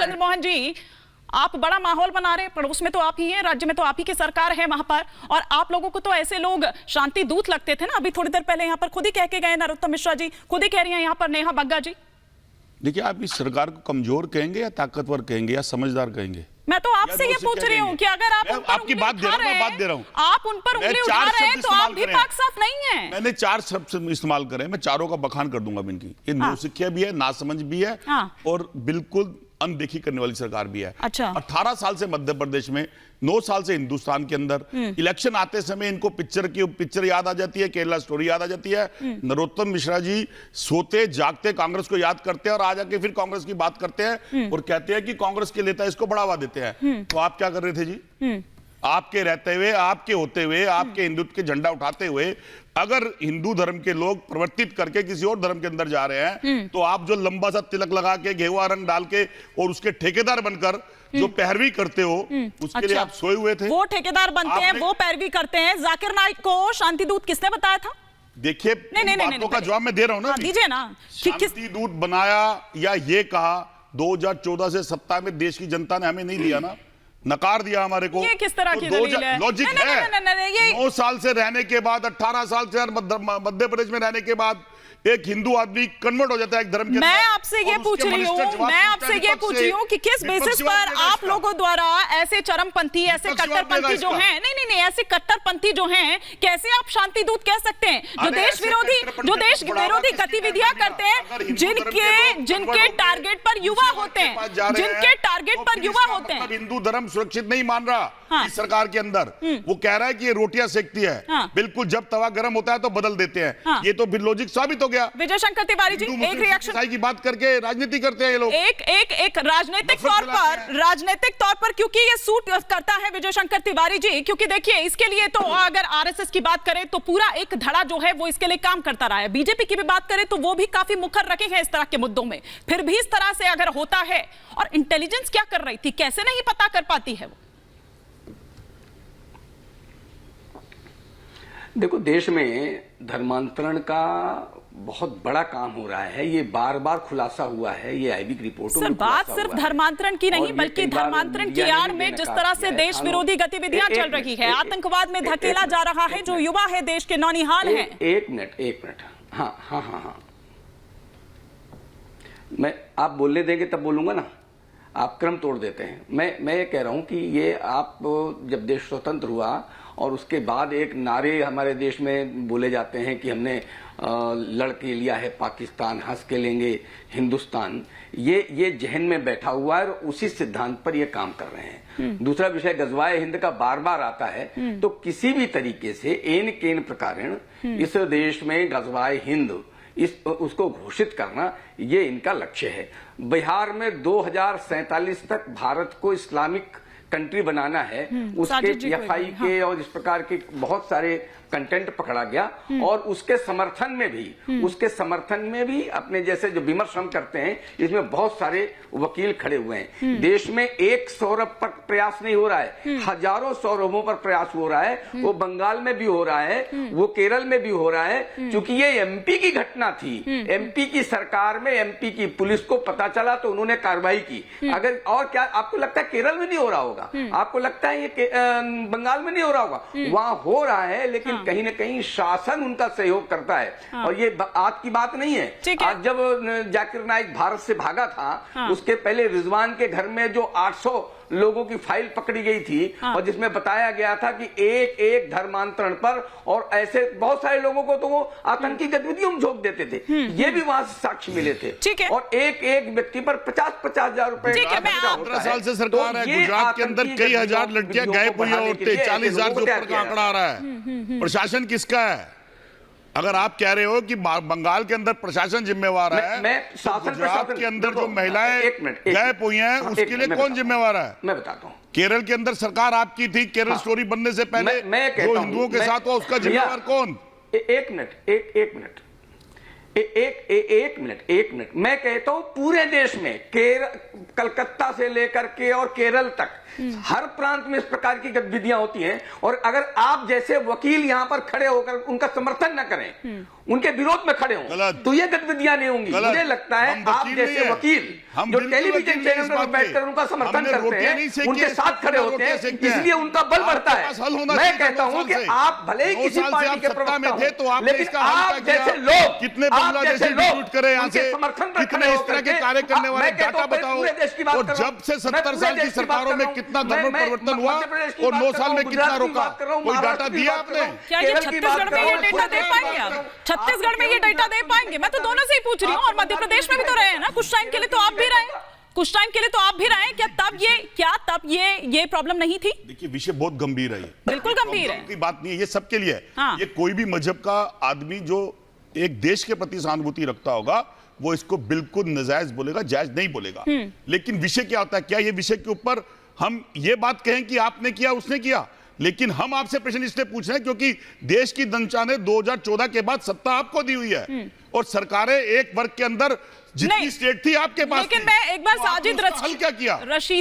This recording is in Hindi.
चंद्रमोहन जी, आप बड़ा माहौल बना रहे हैं, पड़ोस में तो आप ही हैं, राज्य में तो आप ही की सरकार है वहां पर, और आप लोगों को तो ऐसे लोग शांति दूत लगते थे ना। अभी थोड़ी देर पहले यहाँ पर खुद ही कह के गए नरोत्तम मिश्रा जी, खुद ही कह रही हैं यहाँ पर नेहा बग्गा जी। देखिए, आप इस सरकार को कमजोर कहेंगे या ताकतवर कहेंगे या समझदार कहेंगे? मैं तो आपसे ये पूछ रही हूँ कि अगर आप आपकी बात दे रहा हूँ, मैं बात दे रहा हूँ, आप उन पर उंगली उठा रहे हैं तो आप भी पाक साफ नहीं है। मैंने 4 शब्द इस्तेमाल करे, मैं चारों का बखान कर दूंगा इनकी। ये नौसिखिया भी है, नासमझ भी है, और बिल्कुल अनदेखी करने वाली सरकार भी है। अच्छा। 18 साल से मध्य प्रदेश में, 9 साल से हिंदुस्तान के अंदर, इलेक्शन आते समय इनको पिक्चर याद आ जाती है, केरला स्टोरी याद आ जाती है। नरोत्तम मिश्रा जी सोते जागते कांग्रेस को याद करते हैं और आ जाके फिर कांग्रेस की बात करते हैं और कहते हैं कि कांग्रेस के नेता इसको बढ़ावा देते हैं। तो आप क्या कर रहे थे जी? आपके रहते हुए, आपके होते हुए, आपके हिंदुत्व के झंडा उठाते हुए अगर हिंदू धर्म के लोग परिवर्तित करके किसी और धर्म के अंदर जा रहे हैं, तो आप जो लंबा सा तिलक लगा के, घेवा रंग डाल के और उसके ठेकेदार बनकर जो पैरवी करते हो, उसके लिए आप सोए हुए थे। वो ठेकेदार बनते हैं, वो पैरवी करते हैं। जाकिर नाइक को शांति दूत किसने बताया था? देखिए, बातों का जवाब मैं दे रहा हूं ना, दीजिए ना। शांति दूत बनाया या ये कहा 2014 से सत्ता में देश की जनता ने हमें नहीं दिया ना, नकार दिया हमारे को। ये किस तरह की दलील है? लॉजिक है। 9 साल से रहने के बाद, 18 साल से मध्य प्रदेश में रहने के बाद एक हिंदू आदमी कन्वर्ट हो जाता है एक धर्म के। मैं आपसे ये पूछ रही हूँ कि किस बेसिस पर आप लोगों द्वारा ऐसे चरमपंथी, ऐसे कट्टरपंथी जो हैं, नहीं, ऐसे कट्टरपंथी जो हैं, कैसे आप शांति दूत कह सकते हैं? जो देश विरोधी गतिविधियां करते हैं, जिनके टारगेट पर युवा होते हैं, जिनके टारगेट पर युवा होते हैं। हिंदू धर्म सुरक्षित नहीं मान रहा इस सरकार के अंदर। वो कह रहा है कि ये रोटियां सेकती है। बिल्कुल, जब तवा गर्म होता है तो बदल देते हैं। ये तो फिर लॉजिक साबित हो गया। विजय शंकर तिवारी जी, एक रिएक्शन की बात करके राजनीति करते हैं ये लोग। एक राजनीतिक तौर पर क्योंकि ये सूट करता है विजय शंकर तिवारी जी, क्योंकि देखिए इसके लिए तो अगर आरएसएस की बात करें तो पूरा एक धड़ा जो है वो इसके लिए काम करता रहा है। बीजेपी की भी बात करें तो वो भी काफी मुखर रखे हैं इस तरह के मुद्दों में। फिर भी इस तरह से अगर होता है, और इंटेलिजेंस क्या कर रही थी, कैसे नहीं पता कर पाती है वो? देखो, देश में धर्मांतरण का बहुत बड़ा काम हो रहा है। ये बार बार खुलासा हुआ है, ये आईबी रिपोर्टों में बात सिर्फ धर्मांतरण की नहीं, बल्कि धर्मांतरण की आड़ में जिस तरह से देश विरोधी गतिविधियां चल रही है, आतंकवाद में धकेला जा रहा है, जो युवा है देश के नौनिहाल हैं। एक मिनट। हाँ, मैं आप बोलने देंगे तब बोलूंगा ना, आप क्रम तोड़ देते हैं। मैं ये कह रहा हूं कि ये आप जब देश स्वतंत्र हुआ और उसके बाद एक नारे हमारे देश में बोले जाते हैं कि हमने लड़ के लिया है पाकिस्तान, हंस के लेंगे हिंदुस्तान, ये जहन में बैठा हुआ है और उसी सिद्धांत पर ये काम कर रहे हैं। दूसरा विषय गजवाए हिंद का बार बार आता है, तो किसी भी तरीके से एन केन प्रकारेण इस देश में गजवाए हिंद उसको घोषित करना, ये इनका लक्ष्य है। बिहार में 2047 तक भारत को इस्लामिक कंट्री बनाना है, उसके एफआई के और इस प्रकार के बहुत सारे कंटेंट पकड़ा गया, और उसके समर्थन में भी अपने जैसे जो विमर्श हम करते हैं, इसमें बहुत सारे वकील खड़े हुए हैं। देश में एक सौरभ पर प्रयास नहीं हो रहा है, हजारों सौरभों पर प्रयास हो रहा है। वो बंगाल में भी हो रहा है, वो केरल में भी हो रहा है, क्योंकि ये एमपी की घटना थी। एमपी की सरकार में एमपी की पुलिस को पता चला तो उन्होंने कार्रवाई की। अगर और क्या आपको लगता है केरल में नहीं हो रहा होगा? आपको लगता है ये बंगाल में नहीं हो रहा होगा? वहां हो रहा है, लेकिन कहीं ना कहीं शासन उनका सहयोग करता है। और ये आज की बात नहीं है। आज जब जाकिर नाइक भारत से भागा था, उसके पहले रिजवान के घर में जो 800 लोगों की फाइल पकड़ी गई थी, और जिसमें बताया गया था कि एक धर्मांतरण पर और ऐसे बहुत सारे लोगों को तो वो आतंकी गतिविधियों में झोंक देते थे। ये भी वहां से साक्ष्य मिले थे। और एक व्यक्ति पर 50-50 हजार रुपए। 15 साल से सरकार है, गुजरात के अंदर कई हजार लड़कियां गायब हुई हैं, 40,000 से ऊपर का आंकड़ा आ रहा है। प्रशासन किसका है? अगर आप कह रहे हो कि बंगाल के अंदर प्रशासन जिम्मेवार है, तो गुजरात के अंदर जो महिलाएं गायब हुई हैं उसके लिए कौन जिम्मेवार है? मैं बताता हूँ। केरल के अंदर सरकार आपकी थी, केरल स्टोरी बनने से पहले जो हिंदुओं के साथ हुआ उसका जिम्मेवार कौन? एक मिनट। मैं कहता हूं पूरे देश में, कलकत्ता से लेकर के और केरल तक हर प्रांत में इस प्रकार की गतिविधियां होती हैं। और अगर आप जैसे वकील यहां पर खड़े होकर उनका समर्थन न करें, उनके विरोध में खड़े हों, गलत। तो ये गतिविधियां नहीं होंगी। गलत। मुझे लगता है हम आप वकील जैसे नहीं हैं। वकील हम जो बिल्कुल टेलीविजन वकील नहीं चैनल इस पर बात बैठकर के। उनका समर्थन हमने करते रोटियां नहीं हैं, सेकी उनके हैं, साथ खड़े रोटियां होते हैं, सेकते हैं। इसलिए उनका बल आपके बढ़ता पास हल है। होना मैं चाहिए कहता 9 हूं साल कि से। आप भले ही 9 किसी साल से पार्टी आप के सत्ता प्रवक्ता में थे, हो, तो आपने लेकिन इसका हल आप क्या जैसे किया? लोग, कितने आप बांग्लादेशी जैसे लोग रिक्रूट करे यहाँ उनके से? समर्थन पर कितने खड़े इस तरह के होकर कार्य करने वाले? मैं कहता डाटा हूं, मैं बताओ। पूरे देश की बात और कर रहा हूं। जब से मैं 70 पूरे साल की देश की बात सरकारों कर में रहा हूं। कितना मैं धर्म परिवर्तन हुआ मध्य प्रदेश की और बात 9 कर साल रहा में हूं, कितना गुजरात की रोका? बात कर रहा हूं, कोई डाटा महाराष्ट्र की दिया बात कर रहा आपने? हूं, क्या ये केरल की बात छत्तीसगढ़ कर में रहा ये हूं, डेटा दे गुजरात की पाएंगे? बात कर रहा आप हूं। छत्तीसगढ़ में ये डेटा दे पाएंगे? मैं तो दोनों से ही पूछ रही हूँ, और मध्य प्रदेश में भी तो रहे हैं ना कुछ टाइम के लिए, तो आप भी रहे, कुछ टाइम के लिए तो आप भी रहे। क्या तब ये प्रॉब्लम नहीं थी? देखिए, विषय बहुत गंभीर है। ये बिल्कुल गंभीर है। की बात नहीं है, ये सबके लिए है। हाँ। ये कोई भी मजहब का आदमी जो एक देश के प्रति सहानुभूति रखता होगा, वो इसको बिल्कुल नाजायज बोलेगा, जायज नहीं बोलेगा। लेकिन विषय क्या होता है? क्या ये विषय के ऊपर हम ये बात कहें कि आपने किया, उसने किया? लेकिन हम आपसे प्रश्न इसलिए पूछ रहे हैं क्योंकि देश की जनता ने 2014 के बाद सत्ता आपको दी हुई है, और सरकारें एक वर्ग के अंदर जितनी स्टेट थी आपके पास लेकिन थी। मैं एक बार तो आपने साजिद उसका हल क्या किया? रशीद